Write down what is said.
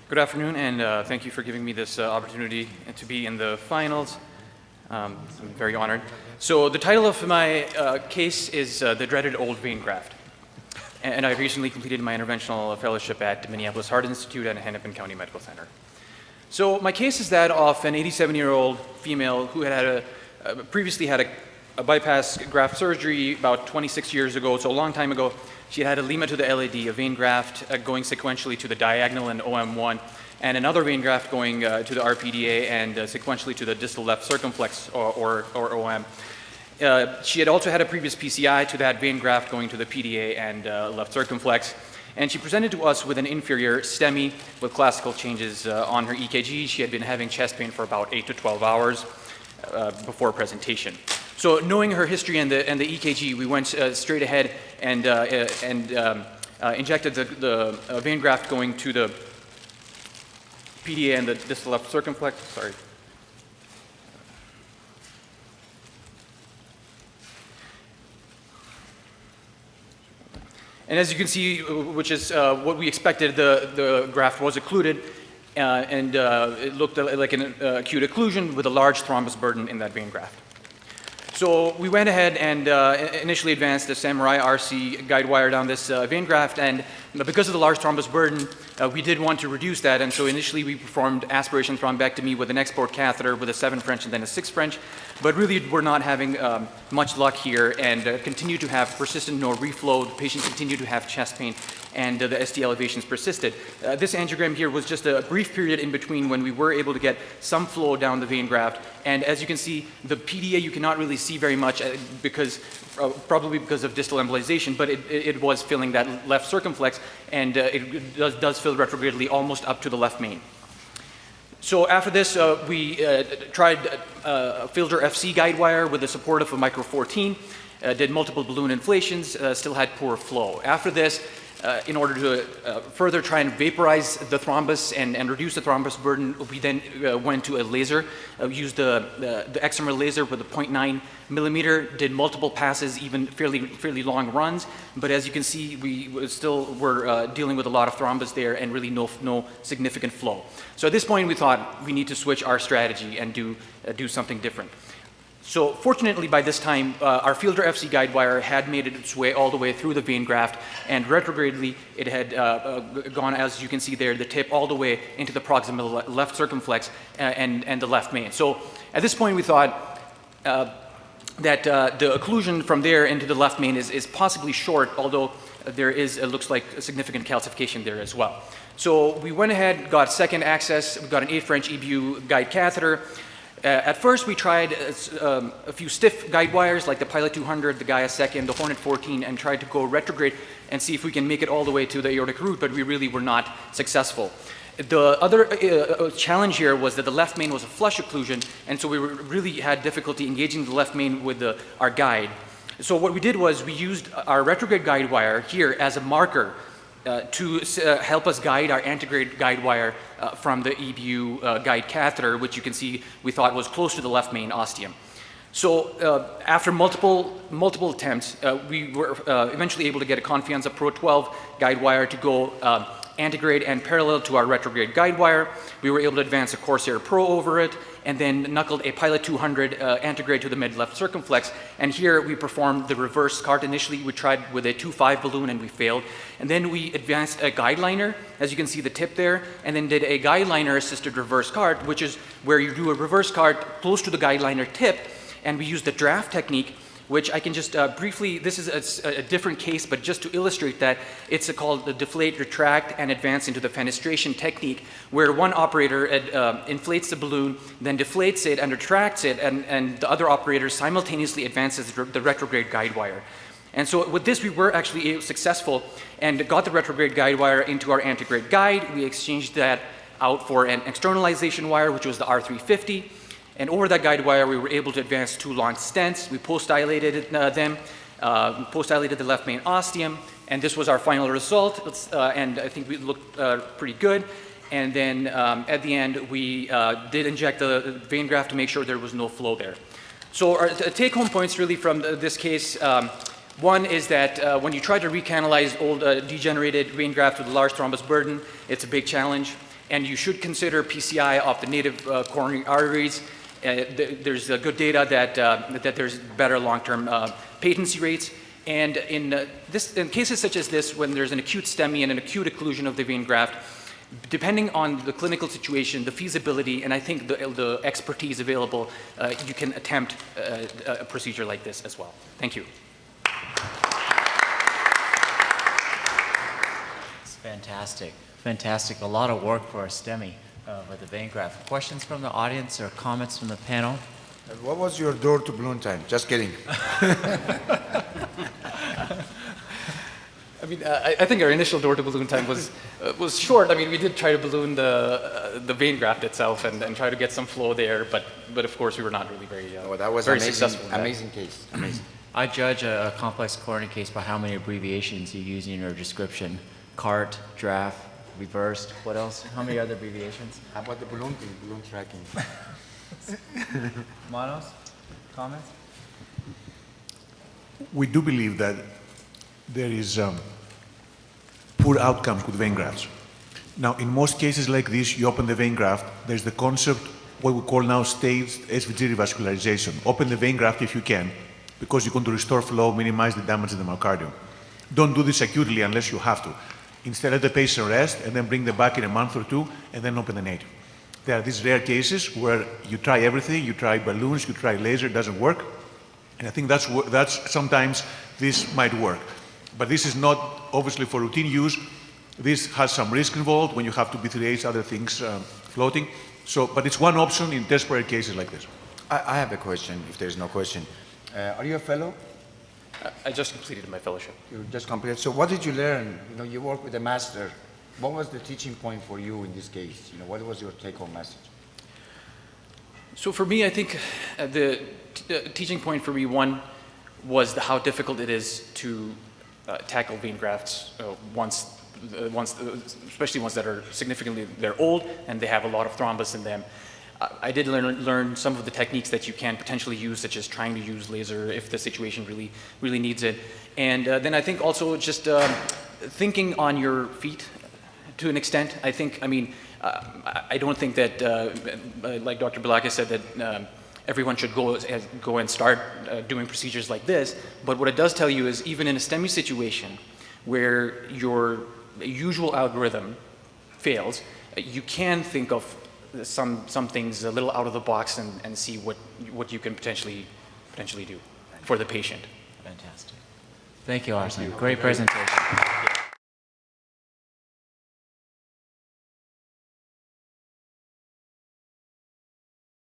Good afternoon, and thank you for giving me this opportunity to be in the finals. I'm very honored. So the title of my case is The Dreaded Old Vein Graft. And I recently completed my interventional fellowship at Minneapolis Heart Institute and Hennepin County Medical Center. So my case is that of an 87-year-old female who had previously had a bypass graft surgery about 26 years ago, so a long time ago. She had a lima to the LAD, a vein graft going sequentially to the diagonal and OM1, and another vein graft going to the RPDA and sequentially to the distal left circumflex or OM. She had also had a previous PCI to that vein graft going to the PDA and left circumflex. And she presented to us with an inferior STEMI with classical changes on her EKG. She had been having chest pain for about 8 to 12 hours before presentation. So knowing her history and the EKG, we went straight ahead and injected the vein graft going to the PDA and the distal left circumflex. Sorry. And as you can see, which is what we expected, the graft was occluded, and it looked like an acute occlusion with a large thrombus burden in that vein graft. So we went ahead and initially advanced the Samurai RC guide wire down this vein graft, and because of the large thrombus burden, we did want to reduce that, and so initially we performed aspiration thrombectomy with an export catheter with a 7 French and then a 6 French, but really we're not having much luck here and continue to have persistent no reflow. The patient continued to have chest pain, and the ST elevations persisted. This angiogram here was just a brief period in between when we were able to get some flow down the vein graft, and as you can see, the PDA you cannot really see very much probably because of distal embolization, but it was filling that left circumflex, and it does fill retrogradely almost up to the left main. So after this, we tried a Fielder FC guide wire with the support of a micro 14, did multiple balloon inflations, still had poor flow. After this, in order to further try and vaporize the thrombus and reduce the thrombus burden, we then went to a laser. We used the excimer laser with a 0.9 millimeter, did multiple passes, even fairly long runs. But as you can see, we still were dealing with a lot of thrombus there and really no significant flow. So at this point, we thought we need to switch our strategy and do something different. So fortunately, by this time, our Fielder FC guide wire had made its way all the way through the vein graft, and retrogradely, it had gone, as you can see there, the tip all the way into the proximal left circumflex and the left main. So at this point, we thought that the occlusion from there into the left main is possibly short, although there is, it looks like, a significant calcification there as well. So we went ahead, got second access, we got an 8 French EBU guide catheter. At first, we tried a few stiff guide wires like the Pilot 200, the Gaia Second, the Hornet 14, and tried to go retrograde and see if we can make it all the way to the aortic root, but we really were not successful. The other challenge here was that the left main was a flush occlusion, and so we really had difficulty engaging the left main with our guide. So what we did was we used our retrograde guide wire here as a marker to help us guide our antegrade guide wire from the EBU guide catheter, which you can see we thought was close to the left main ostium. So after multiple attempts, we were eventually able to get a Confianza Pro 12 guide wire to go antegrade and parallel to our retrograde guide wire. We were able to advance a Corsair Pro over it, and then knuckled a Pilot 200 antegrade to the mid-left circumflex. And here we performed the reverse cart. Initially, we tried with a 2.5 balloon and we failed. And then we advanced a guide liner, as you can see the tip there, and then did a guide liner assisted reverse cart, which is where you do a reverse cart close to the guide liner tip. And we used the draft technique, which I can just briefly, this is a different case, but just to illustrate that, it's called the deflate, retract, and advance into the fenestration technique, where one operator inflates the balloon, then deflates it and retracts it, and the other operator simultaneously advances the retrograde guide wire. And so with this, we were actually successful and got the retrograde guide wire into our antegrade guide. We exchanged that out for an externalization wire, which was the R350. And over that guide wire, we were able to advance 2 launch stents. We post-dilated them, post-dilated the left main ostium, and this was our final result. And I think we looked pretty good. And then at the end, we did inject the vein graft to make sure there was no flow there. So our take-home points really from this case, one is that when you try to recanalize old degenerated vein graft with a large thrombus burden, it's a big challenge. And you should consider PCI of the native coronary arteries. There's good data that there's better long-term patency rates. And in cases such as this, when there's an acute STEMI and an acute occlusion of the vein graft, depending on the clinical situation, the feasibility, and I think the expertise available, you can attempt a procedure like this as well. Thank you. It's fantastic. Fantastic. A lot of work for a STEMI with the vein graft. Questions from the audience or comments from the panel? What was your door to balloon time? Just kidding. I mean, I think our initial door to balloon time was short. I mean, we did try to balloon the vein graft itself and try to get some flow there, but of course we were not really very that was very amazing, successful. Amazing case. Amazing. I judge a complex coronary case by how many abbreviations you use in your description. CART, draft, reversed, what else? How many other abbreviations? How about the balloon thing, balloon tracking? Manos, comments? We do believe that there is poor outcomes with vein grafts. Now, in most cases like this, you open the vein graft, there's the concept, what we call now staged SVG revascularization. Open the vein graft if you can, because you're going to restore flow, minimize the damage in the myocardium. Don't do this acutely unless you have to. Instead, let the patient rest and then bring them back in a month or two and then open the native. There are these rare cases where you try everything, you try balloons, you try laser, it doesn't work. And I think that's sometimes this might work. But this is not obviously for routine use. This has some risk involved when you have to B3H, other things floating. But it's one option in desperate cases like this. I have a question, if there's no question. Are you a fellow? I just completed my fellowship. You just completed. So what did you learn? You know, you work with a master. What was the teaching point for you in this case? You know, what was your take-home message? So for me, I think the teaching point for me, one, was how difficult it is to tackle vein grafts especially ones that are they're old and they have a lot of thrombus in them. I did learn some of the techniques that you can potentially use, such as trying to use laser if the situation really needs it. And then I think also just thinking on your feet to an extent. I don't think that, like Dr. Balaka said, that everyone should go and start doing procedures like this. But what it does tell you is even in a STEMI situation where your usual algorithm fails, you can think of some things a little out of the box and see what you can potentially do for the patient. Fantastic. Thank you, Arslan. Great presentation.